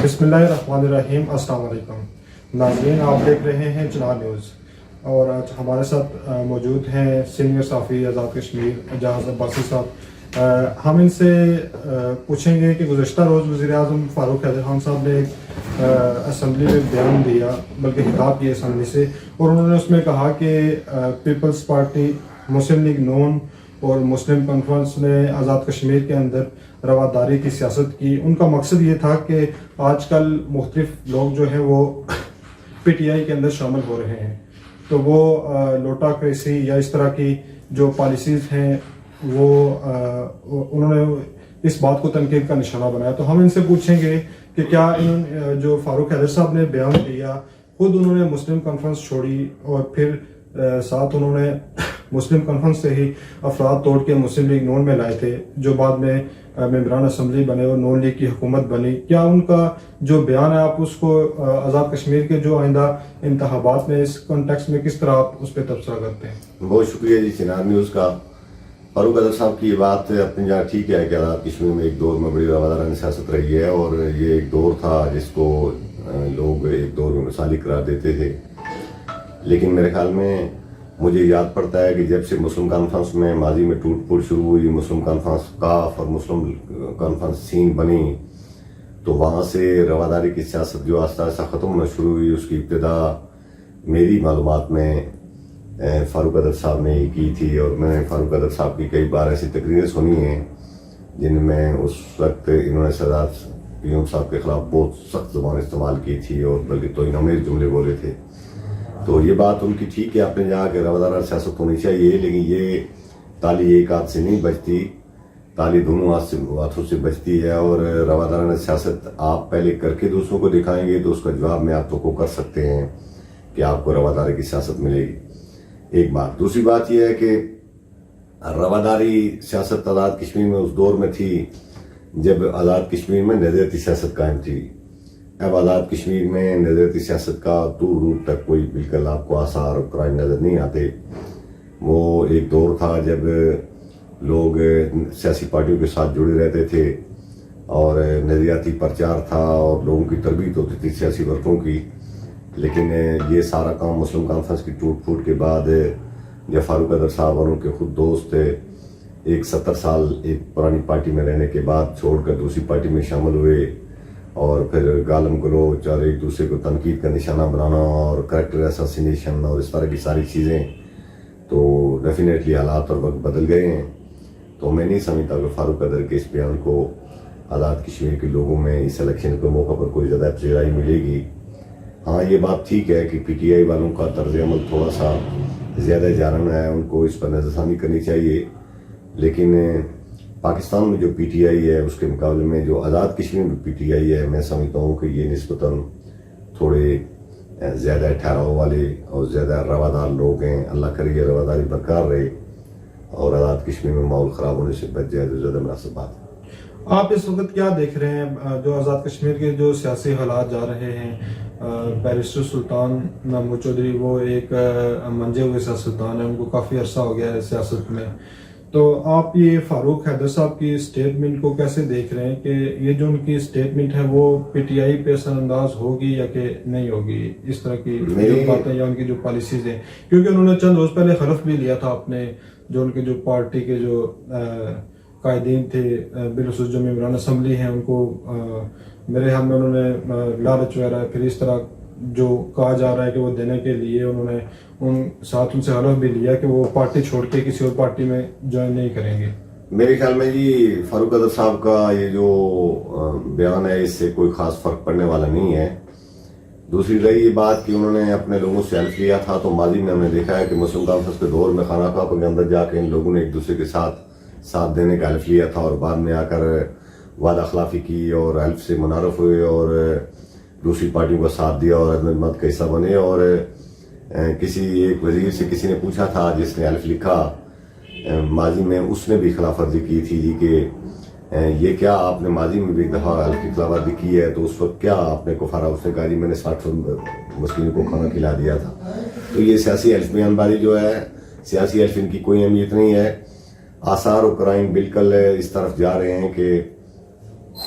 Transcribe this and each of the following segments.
بسم اللہ الرحمن الرحیم. السلام علیکم ناظرین، آپ دیکھ رہے ہیں چنار نیوز اور آج ہمارے ساتھ موجود ہیں سینئر صحافی آزاد کشمیر جہاز عباسی صاحب. ہم ان سے پوچھیں گے کہ گزشتہ روز وزیر اعظم فاروق حیدر خان صاحب نے ایک اسمبلی میں بیان دیا، بلکہ خطاب کیا اسمبلی سے، اور انہوں نے اس میں کہا کہ پیپلز پارٹی، مسلم لیگ نون اور مسلم کانفرنس نے آزاد کشمیر کے اندر رواداری کی سیاست کی. ان کا مقصد یہ تھا کہ آج کل مختلف لوگ جو ہیں وہ پی ٹی آئی کے اندر شامل ہو رہے ہیں، تو وہ لوٹا کریسی یا اس طرح کی جو پالیسیز ہیں وہ انہوں نے اس بات کو تنقید کا نشانہ بنایا. تو ہم ان سے پوچھیں گے کہ کیا جو فاروق حیدر صاحب نے بیان دیا، خود انہوں نے مسلم کانفرنس چھوڑی اور پھر ساتھ انہوں نے مسلم کانفرنس سے ہی افراد توڑ کے مسلم لیگ نون میں لائے تھے، جو بعد میں ممبران اسمبلی بنے اور نون لیگ کی حکومت بنی. کیا ان کا جو بیان ہے آپ اس کو آزاد کشمیر کے جو آئندہ انتخابات میں اس کانٹیکس میں کس طرح آپ اس پہ تبصرہ کرتے ہیں؟ بہت شکریہ جی چنار نیوز کا. فاروق حیدر صاحب کی یہ بات اپنی جگہ ٹھیک ہے کہ آزاد کشمیر میں ایک دور میں بڑی روادارانہ سیاست رہی ہے، اور یہ ایک دور تھا جس کو لوگ ایک دور میں مثالی قرار دیتے تھے. لیکن میرے خیال میں مجھے یاد پڑتا ہے کہ جب سے مسلم کانفرنس میں ماضی میں ٹوٹ پھوٹ شروع ہوئی، مسلم کانفرنس کاف اور مسلم کانفرنس سین بنی، تو وہاں سے رواداری کی سیاست جو آہستہ آہستہ ختم ہونا شروع ہوئی. اس کی ابتدا میری معلومات میں فاروق حیدر صاحب نے ہی کی تھی، اور میں نے فاروق حیدر صاحب کی کئی بار ایسی تقریریں سنی ہیں جن میں اس وقت انہوں نے سردار پیوم صاحب کے خلاف بہت سخت زبان استعمال کی تھی اور بلکہ توہین آمیز جملے بولے تھے. تو یہ بات ان کی ٹھیک ہے اپنے جہاں کہ روادارانہ سیاست ہونی چاہیے، لیکن یہ تالی ایک ہاتھ سے نہیں بجتی، تالی دونوں ہاتھوں سے بجتی ہے. اور روادارانہ سیاست آپ پہلے کر کے دوسروں کو دکھائیں گے تو اس کا جواب میں آپ کو کر سکتے ہیں کہ آپ کو رواداری کی سیاست ملے گی. ایک بات. دوسری بات یہ ہے کہ رواداری سیاست آزاد کشمیر میں اس دور میں تھی جب آزاد کشمیر میں نظریاتی سیاست قائم تھی. اب آزاد کشمیر میں نظریاتی سیاست کا دور دور تک کوئی بالکل آپ کو آثار اور قرائن نظر نہیں آتے. وہ ایک دور تھا جب لوگ سیاسی پارٹیوں کے ساتھ جڑے رہتے تھے اور نظریاتی پرچار تھا اور لوگوں کی تربیت ہوتی تھی سیاسی ورکوں کی. لیکن یہ سارا کام مسلم کانفرنس کی ٹوٹ پھوٹ کے بعد جب فاروق حیدر صاحب اور ان کے خود دوست ایک 70 سال ایک پرانی پارٹی میں رہنے کے بعد چھوڑ کر دوسری پارٹی میں شامل ہوئے، اور پھر گالم گلوچ اور ایک دوسرے کو تنقید کا نشانہ بنانا اور کریکٹر اساسینیشن اور اس طرح کی ساری چیزیں، تو ڈیفینیٹلی حالات اور وقت بدل گئے ہیں. تو میں نہیں سمجھتا کہ فاروق حیدر کے اس بیان کو آزاد کشمیر کے لوگوں میں اس الیکشن کے موقع پر کوئی زیادہ پذیرائی ملے گی. ہاں یہ بات ٹھیک ہے کہ پی ٹی آئی والوں کا طرز عمل تھوڑا سا زیادہ جارحانہ ہے، ان کو اس پر نظر ثانی کرنی چاہیے. لیکن پاکستان میں جو پی ٹی آئی ہے اس کے مقابلے میں جو آزاد کشمیر میں پی ٹی آئی ہے، میں سمجھتا ہوں کہ یہ نسبتاً تھوڑے زیادہ ٹھہراؤ والے اور زیادہ روادار لوگ ہیں. اللہ کرے یہ رواداری برقرار رہے اور آزاد کشمیر میں ماحول خراب ہونے سے بچ جائے تو زیادہ مناسب بات ہے. آپ اس وقت کیا دیکھ رہے ہیں جو آزاد کشمیر کے جو سیاسی حالات جا رہے ہیں؟ بیرسٹر سلطان محمود چودھری وہ ایک منجے ہوئے سیاستدان ہیں، ان کو کافی عرصہ ہو گیا ہے سیاست میں. تو آپ یہ فاروق حیدر صاحب کی اسٹیٹمنٹ کو کیسے دیکھ رہے ہیں کہ یہ جو ان کی اسٹیٹمنٹ ہے وہ پی ٹی آئی پہ اثر انداز ہوگی یا کہ نہیں ہوگی؟ اس طرح کی جو باتیں یا ان کی جو پالیسیز ہیں، کیونکہ انہوں نے چند روز پہلے حلف بھی لیا تھا اپنے جو ان کے جو پارٹی کے جو قائدین تھے، بالخصوص جو ممبران اسمبلی ہیں، ان کو میرے خیال میں انہوں نے لالچ وغیرہ پھر اس طرح جو کہا جا رہا ہے کہ وہ دینے کے لیے انہوں نے ان سے حلف بھی لیا کہ وہ پارٹی چھوڑ کے کسی اور پارٹی میں جوائن نہیں کریں گے. میرے خیال میں جی فاروق حیدر صاحب کا یہ جو بیان ہے اس سے کوئی خاص فرق پڑنے والا نہیں ہے. دوسری رہی یہ بات کہ انہوں نے اپنے لوگوں سے حلف لیا تھا، تو ماضی میں ہم نے دیکھا ہے کہ مسلم کانفرنس کے دور میں خانہ کعبہ کے اندر جا کے ان لوگوں نے ایک دوسرے کے ساتھ دینے کا حلف لیا تھا، اور بعد میں آ کر وعدہ خلافی کی اور حلف سے منحرف ہوئے اور دوسری پارٹیوں کا ساتھ دیا اور عدم اعتماد کا حصہ بنے. اور کسی ایک وزیر سے کسی نے پوچھا تھا جس نے حلف لکھا ماضی میں، اس نے بھی خلاف ورزی کی تھی جی کہ یہ کیا آپ نے ماضی میں بھی ایک دفعہ حلف کی خلاف ورزی کی ہے، تو اس وقت کیا آپ نے کفارہ؟ اس نے کہا جی میں نے 60 مسکینوں کو کھانا کھلا دیا تھا. تو یہ سیاسی حلف بیان باری جو ہے، سیاسی حلف ان کی کوئی اہمیت نہیں ہے. آثار و قرائن بالکل اس طرف جا رہے ہیں کہ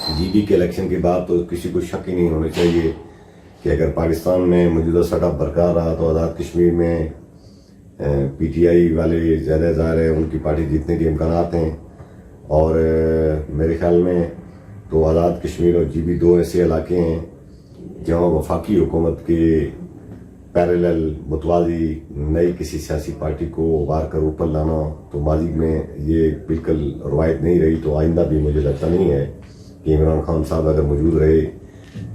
جی بی کے الیکشن کے بعد تو کسی کو شک ہی نہیں ہونا چاہیے کہ اگر پاکستان میں موجودہ سیٹ اپ برقرار رہا تو آزاد کشمیر میں پی ٹی آئی والے زیادہ ظاہر ہے ان کی پارٹی جیتنے کے امکانات ہیں. اور میرے خیال میں تو آزاد کشمیر اور جی بی دو ایسے علاقے ہیں جہاں وفاقی حکومت کے پیرالل متوازی نئی کسی سیاسی پارٹی کو ابھار کر اوپر لانا تو ماضی میں یہ بالکل روایت نہیں رہی, تو آئندہ بھی مجھے لگتا نہیں ہے کہ عمران خان صاحب اگر موجود رہے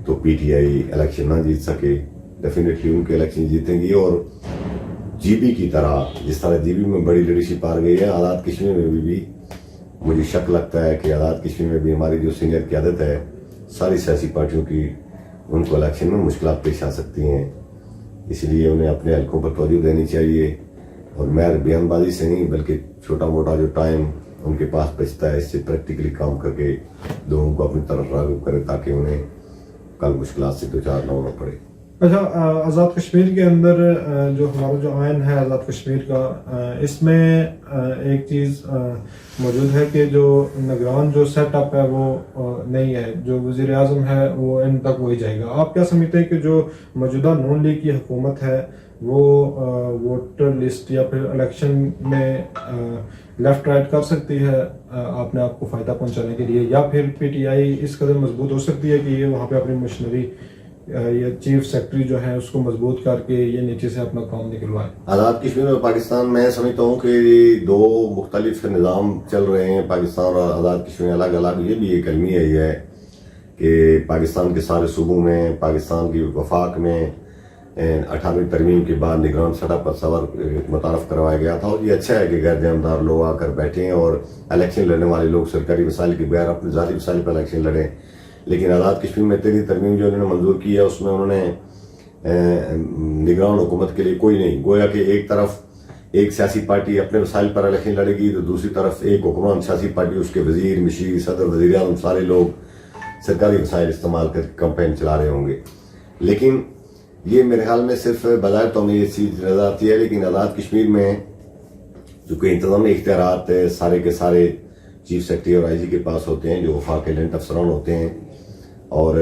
تو پی ٹی آئی الیکشن نہ جیت سکے. ڈیفینیٹلی ان کے الیکشن جیتیں گی, اور جی بی کی طرح جس طرح جی بی میں بڑی لیڈرشپ آ گئی ہے, آزاد کشمیر میں بھی مجھے شک لگتا ہے کہ آزاد کشمیر میں بھی ہماری جو سینئر قیادت ہے ساری سیاسی پارٹیوں کی, ان کو الیکشن میں مشکلات پیش آ سکتی ہیں. اس لیے انہیں اپنے حلقوں پر توجہ دینی چاہیے, اور مہر بیان بازی سے نہیں بلکہ چھوٹا موٹا جو ٹائم ان کے پاس بچتا ہے اس سے پریکٹیکلی کام کر کے لوگوں کو اپنی طرف راغب کرے تاکہ انہیں کل مشکلات سے دوچار نہ ہونا پڑے. اچھا, آزاد کشمیر کے اندر جو ہمارا جو آئین ہے آزاد کشمیر کا, اس میں ایک چیز موجود ہے کہ جو نگران جو سیٹ اپ ہے وہ نہیں ہے, جو وزیر اعظم ہے وہ ان تک وہی جائے گا. آپ کیا سمجھتے ہیں کہ جو موجودہ نون لیگ کی حکومت ہے وہ ووٹر لسٹ یا پھر الیکشن میں لیفٹ رائٹ کر سکتی ہے اپنے آپ کو فائدہ پہنچانے کے لیے, یا پھر پی ٹی آئی اس قدر مضبوط ہو سکتی ہے کہ یہ وہاں پہ اپنی مشنری یا چیف سیکرٹری جو ہے اس کو مضبوط کر کے یہ نیچے سے اپنا کام نکلوائے؟ آزاد کشمیر اور پاکستان میں سمجھتا ہوں کہ یہ دو مختلف نظام چل رہے ہیں, پاکستان اور آزاد کشمیر الگ الگ. یہ بھی ایک المیہ ہی ہے کہ پاکستان کے سارے صوبوں میں پاکستان کی وفاق میں 18ویں ترمیم کے بعد نگران سطح پر صور متعارف کروایا گیا تھا, اور یہ اچھا ہے کہ غیر جانبدار لوگ آ کر بیٹھے ہیں اور الیکشن لڑنے والے لوگ سرکاری وسائل کے بغیر اپنے ذاتی وسائل پر الیکشن لڑیں. لیکن آزاد کشمیر میں 13 ترمیم جو انہوں نے منظور کی ہے اس میں انہوں نے نگران حکومت کے لیے کوئی نہیں, گویا کہ ایک طرف ایک سیاسی پارٹی اپنے وسائل پر الیکشن لڑے گی تو دوسری طرف ایک حکمران سیاسی پارٹی اس کے وزیر, مشیر, صدر, وزیر اعظم سارے لوگ سرکاری وسائل استعمال کر کمپین چلا رہے ہوں گے. لیکن یہ میرے خیال میں صرف بظاہر تو ہمیں یہ چیز نظر آتی ہے, لیکن آزاد کشمیر میں جو کہ انتظامی اختیارات سارے کے سارے چیف سیکرٹری اور آئی جی کے پاس ہوتے ہیں جو وفاق لینٹ افسران ہوتے ہیں, اور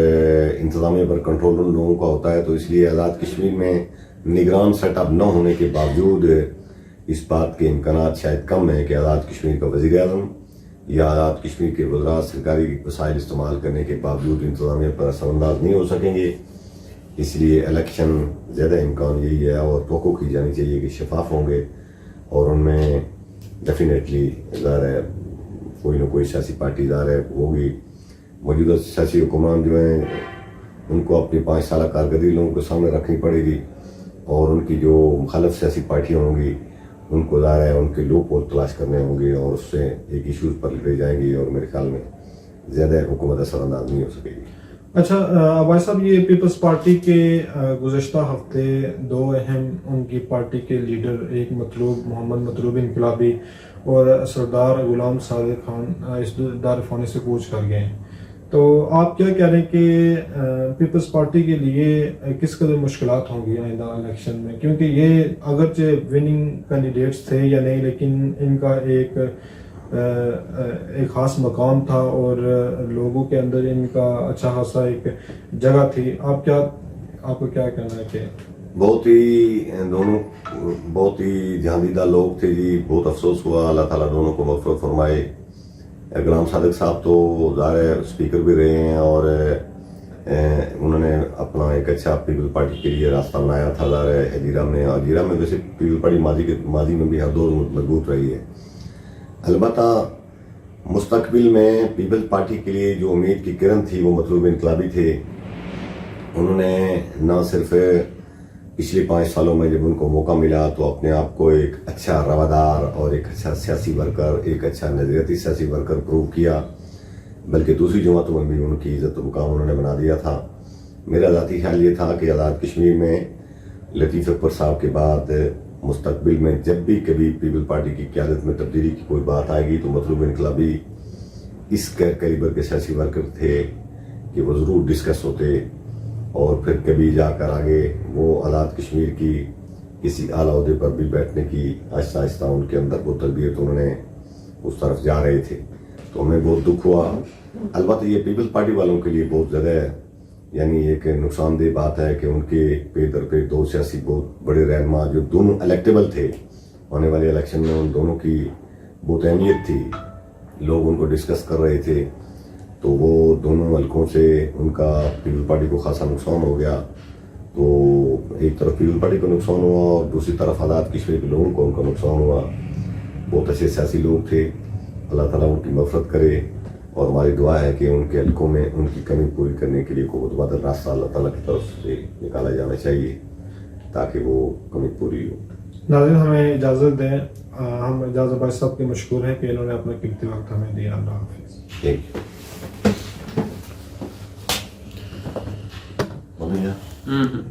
انتظامیہ پر کنٹرول ان لوگوں کا ہوتا ہے. تو اس لیے آزاد کشمیر میں نگران سیٹ اپ نہ ہونے کے باوجود اس بات کے امکانات شاید کم ہیں کہ آزاد کشمیر کا وزیر اعظم یا آزاد کشمیر کے وزراء سرکاری وسائل استعمال کرنے کے باوجود انتظامیہ پر اثر انداز نہیں ہو سکیں گے. اس لیے الیکشن زیادہ امکان یہی ہے اور توقع کی جانی چاہیے کہ شفاف ہوں گے, اور ان میں ڈیفینیٹلی ظاہر ہے کوئی نہ کوئی سیاسی پارٹی ظاہر ہے ہوگی. موجودہ سیاسی حکمران جو ہیں ان کو اپنی 5 سالہ کارکردگی لوگوں کے سامنے رکھنی پڑے گی, اور ان کی جو مخالف سیاسی پارٹیاں ہوں گی ان کو ظاہر ہے ان کے لوپ ہول تلاش کرنے ہوں گے اور اس سے ایک ایشوز پر لے جائیں گی, اور میرے خیال میں زیادہ حکومت اثر انداز نہیں ہو سکے گی. اچھا عباس صاحب, یہ پیپلز پارٹی کے گزشتہ ہفتے 2 اہم ان کی پارٹی کے لیڈر, ایک محمد مطلوب انقلابی اور سردار غلام صادق خان اس دار فانی سے کوچ کر گئے ہیں. تو آپ کیا کہہ رہے ہیں کہ پیپلز پارٹی کے لیے کس قدر مشکلات ہوں گی آئندہ الیکشن میں, کیونکہ یہ اگرچہ وننگ کینڈیڈیٹس تھے یا نہیں لیکن ان کا ایک خاص مقام تھا اور لوگوں کے اندر ان کا اچھا خاصا ایک جگہ تھی. آپ کو کیا کہنا ہے کہ بہت ہی جہاندیدہ لوگ تھے جی, بہت افسوس ہوا, اللہ تعالیٰ دونوں کو مغفرت فرمائے. غلام صادق صاحب تو ظاہر ہے اسپیکر بھی رہے ہیں اور انہوں نے اپنا ایک اچھا پیپل پارٹی کے لیے راستہ بنایا تھا ظاہر ہے ہجیرہ میں ویسے پیپل پارٹی ماضی میں بھی ہر دور مضبوط رہی ہے. البتہ مستقبل میں پیپل پارٹی کے لیے جو امید کی کرن تھی وہ مطلوب انقلابی تھے. انہوں نے نہ صرف پچھلے 5 سالوں میں جب ان کو موقع ملا تو اپنے آپ کو ایک اچھا روادار اور ایک اچھا سیاسی ورکر, ایک اچھا نظریاتی سیاسی ورکر پروو کیا, بلکہ دوسری جماعتوں میں بھی ان کی عزت و مقام انہوں نے بنا دیا تھا. میرا ذاتی خیال یہ تھا کہ آزاد کشمیر میں لطیف اکبر صاحب کے بعد مستقبل میں جب بھی کبھی پیپل پارٹی کی قیادت میں تبدیلی کی کوئی بات آئے گی تو مطلوب انقلابی اس کیلیبر کے سیاسی ورکر تھے کہ وہ ضرور ڈسکس ہوتے, اور پھر کبھی جا کر آگے وہ آزاد کشمیر کی کسی اعلیٰ عہدے پر بھی بیٹھنے کی آہستہ آہستہ ان کے اندر وہ تربیت انہوں نے اس طرف جا رہے تھے. تو ہمیں بہت دکھ ہوا. البتہ یہ پیپلز پارٹی والوں کے لیے بہت زیادہ یعنی ایک نقصان دہ بات ہے کہ ان کے پہ در پہ دو سیاسی بہت بڑے رہنما جو دونوں الیکٹیبل تھے, ہونے والے الیکشن میں ان دونوں کی بہت اہمیت تھی, لوگ ان کو ڈسکس کر رہے تھے, تو وہ دونوں حلقوں سے ان کا پیپل پارٹی کو خاصا نقصان ہو گیا. تو ایک طرف پیپل پارٹی کو نقصان ہوا اور دوسری طرف آزاد کشمیر کے لوگوں کو ان کا نقصان ہوا. بہت اچھے سیاسی لوگ تھے, اللہ تعالیٰ ان کی مغفرت کرے, اور ہماری دعا ہے کہ ان کے حلقوں میں ان کی کمی پوری کرنے کے لیے کوئی متبادل راستہ اللہ تعالیٰ کی طرف سے نکالا جانا چاہیے تاکہ وہ کمی پوری ہو. ناظرین ہمیں اجازت دیں, ہم اعجاز عباسی صاحب کے مشکور ہیں کہ انہوں نے اپنا قیمتی وقت ہمیں دیا. اللہ حافظ. Thank you.